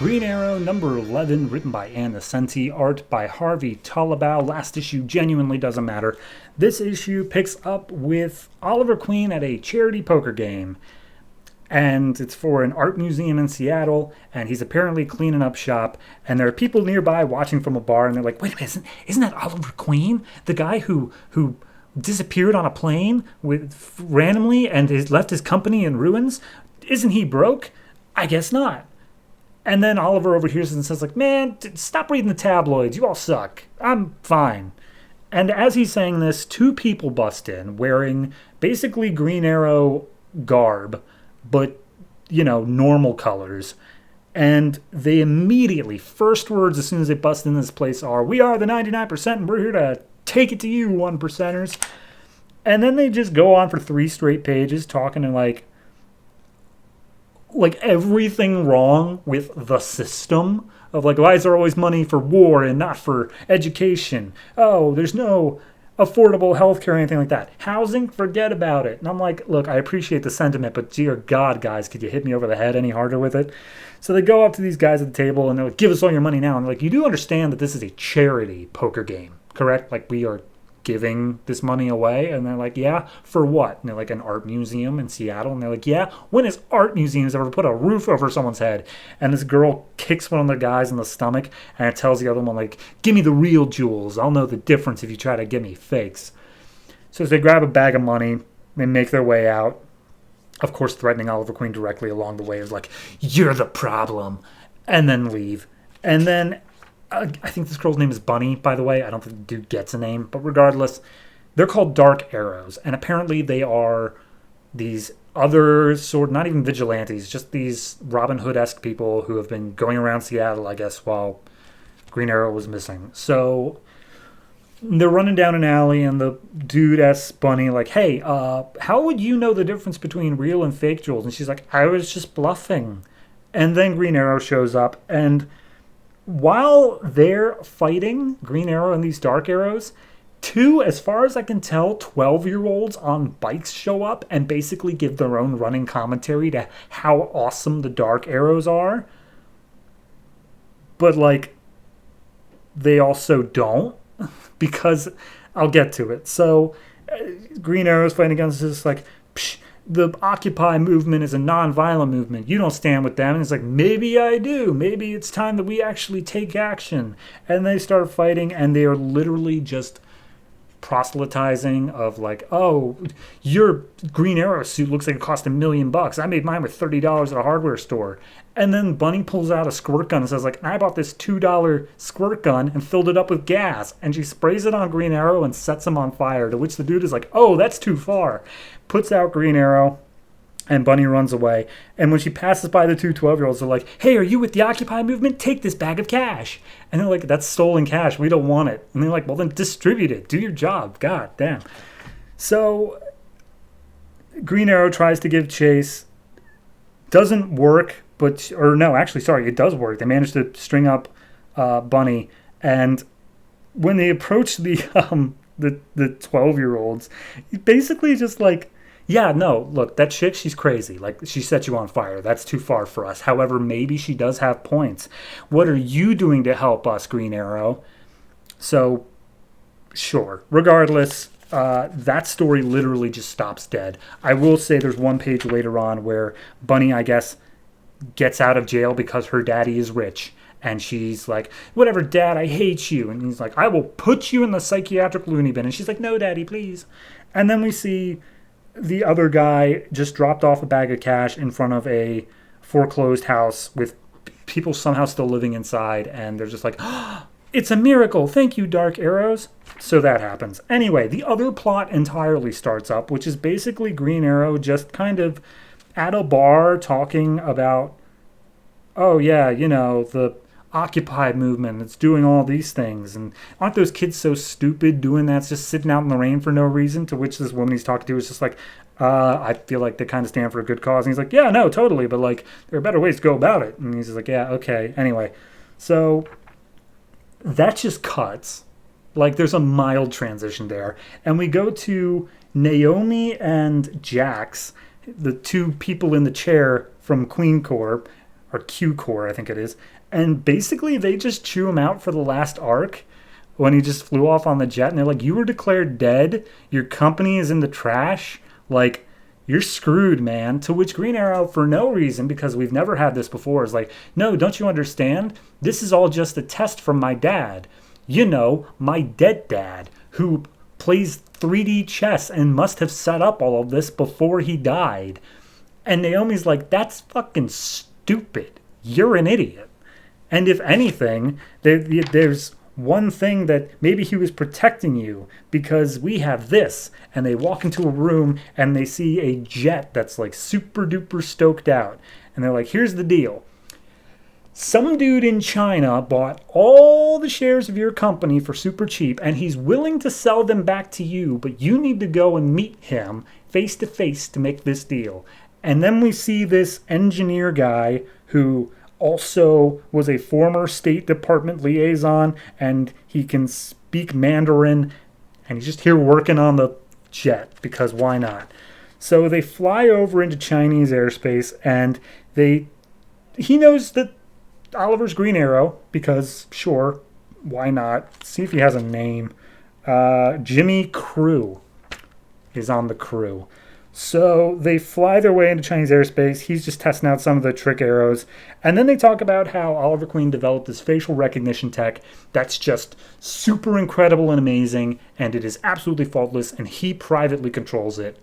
Green Arrow number 11, written by Ann Nesenti, art by Harvey Tollibow. Last issue genuinely doesn't matter. This issue picks up with Oliver Queen at a charity poker game. And it's for an art museum in Seattle, and he's apparently cleaning up shop. And there are people nearby watching from a bar, and they're like, wait a minute, isn't that Oliver Queen? The guy who disappeared on a plane randomly and has left his company in ruins? Isn't he broke? I guess not. And then Oliver overhears it and says, like, man, stop reading the tabloids. You all suck. I'm fine. And as he's saying this, two people bust in wearing basically Green Arrow garb, but, normal colors. And they immediately, first words as soon as they bust in this place are, we are the 99% and we're here to take it to you, 1%ers. And then they just go on for 3 straight pages talking and like everything wrong with the system of like, why is there always money for war and not for education? Oh, there's no affordable health care or anything like that. Housing, forget about it. And I'm like, look, I appreciate the sentiment, but dear God, guys, could you hit me over the head any harder with it? So they go up to these guys at the table and they're like, give us all your money now. And they're like, you do understand that this is a charity poker game, correct? Like, we are giving this money away. And they're like, yeah, for what? And they're like, an art museum in Seattle. And they're like, yeah, when has art museums ever put a roof over someone's head? And this girl kicks one of the guys in the stomach and it tells the other one, like, give me the real jewels. I'll know the difference if you try to give me fakes. So as they grab a bag of money, they make their way out, of course threatening Oliver Queen directly along the way is like, you're the problem, and then leave. And then I think this girl's name is Bunny, by the way. I don't think the dude gets a name. But regardless, they're called Dark Arrows. And apparently they are these other sort, not even vigilantes, just these Robin Hood-esque people who have been going around Seattle, I guess, while Green Arrow was missing. So they're running down an alley, and the dude asks Bunny, like, hey, how would you know the difference between real and fake jewels? And she's like, I was just bluffing. And then Green Arrow shows up, and while they're fighting, Green Arrow and these Dark Arrows, 2, as far as I can tell, 12-year-olds on bikes show up and basically give their own running commentary to how awesome the Dark Arrows are. But, like, they also don't, because I'll get to it. So, Green Arrow's fighting against this, like, psh, the Occupy movement is a non-violent movement. You don't stand with them. And it's like, maybe I do. Maybe it's time that we actually take action. And they start fighting, and they are literally just proselytizing of like, oh, your Green Arrow suit looks like it cost $1 million. I made mine with $30 at a hardware store. And then Bunny pulls out a squirt gun and says, like, I bought this $2 squirt gun and filled it up with gas. And she sprays it on Green Arrow and sets him on fire, to which the dude is like, oh, that's too far. Puts out Green Arrow, and Bunny runs away. And when she passes by the two 12-year-olds, they're like, hey, are you with the Occupy movement? Take this bag of cash. And they're like, that's stolen cash. We don't want it. And they're like, well, then distribute it. Do your job. God damn. So Green Arrow tries to give chase. Doesn't work. It does work. They managed to string up Bunny. And when they approach the 12-year-olds, basically just like, yeah, no, look, that chick, she's crazy. Like, she set you on fire. That's too far for us. However, maybe she does have points. What are you doing to help us, Green Arrow? So, sure. Regardless, that story literally just stops dead. I will say there's one page later on where Bunny, I guess, gets out of jail because her daddy is rich. And she's like, whatever, Dad, I hate you. And he's like, I will put you in the psychiatric loony bin. And she's like, no, Daddy, please. And then we see the other guy just dropped off a bag of cash in front of a foreclosed house with people somehow still living inside. And they're just like, oh, it's a miracle. Thank you, Dark Arrows. So that happens. Anyway, the other plot entirely starts up, which is basically Green Arrow just kind of at a bar talking about, oh, yeah, the Occupy movement that's doing all these things, and aren't those kids so stupid doing that, just sitting out in the rain for no reason? To which this woman he's talking to is just like, I feel like they kind of stand for a good cause. And he's like, yeah, no, totally, but like, there are better ways to go about it. And he's just like, yeah, okay. Anyway, so that just cuts. Like, there's a mild transition there, and we go to Naomi and Jax, the two people in the chair from Queen Corp, or Q Core, I think it is. And basically, they just chew him out for the last arc when he just flew off on the jet. And they're like, you were declared dead. Your company is in the trash. Like, you're screwed, man. To which Green Arrow, for no reason, because we've never had this before, is like, no, don't you understand? This is all just a test from my dad. You know, my dead dad, who plays 3D chess and must have set up all of this before he died. And Naomi's like, that's fucking stupid. You're an idiot. And if anything, there's one thing that maybe he was protecting you because we have this. And they walk into a room and they see a jet that's like super duper stoked out. And they're like, here's the deal. Some dude in China bought all the shares of your company for super cheap, and he's willing to sell them back to you, but you need to go and meet him face to face to make this deal. And then we see this engineer guy who also was a former State Department liaison, and he can speak Mandarin, and he's just here working on the jet, because why not? So they fly over into Chinese airspace, and he knows that Oliver's Green Arrow, because sure, why not? Let's see if he has a name. Jimmy Crew is on the crew. So they fly their way into Chinese airspace. He's just testing out some of the trick arrows. And then they talk about how Oliver Queen developed this facial recognition tech that's just super incredible and amazing, and it is absolutely faultless, and he privately controls it.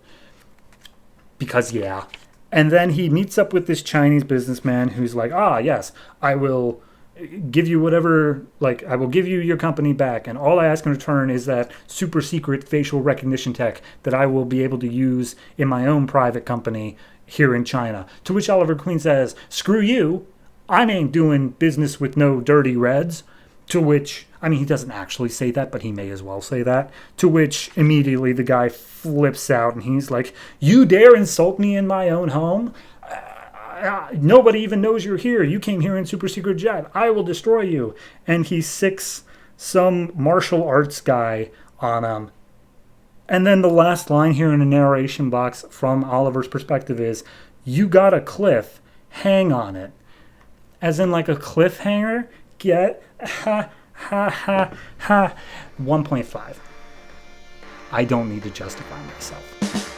Because, yeah. And then he meets up with this Chinese businessman who's like, yes, I will give you whatever, like, I will give you your company back. And all I ask in return is that super secret facial recognition tech that I will be able to use in my own private company here in China. To which Oliver Queen says, screw you. I ain't doing business with no dirty reds. To which, I mean, he doesn't actually say that, but he may as well say that. To which immediately the guy flips out and he's like, you dare insult me in my own home? Nobody even knows you're here. You came here in super secret jet. I will destroy you. And he sicks some martial arts guy on him. And then the last line here in the narration box from Oliver's perspective is, you got a cliff, hang on it. As in like a cliffhanger? Get? Ha, ha, ha, ha. 1.5. I don't need to justify myself.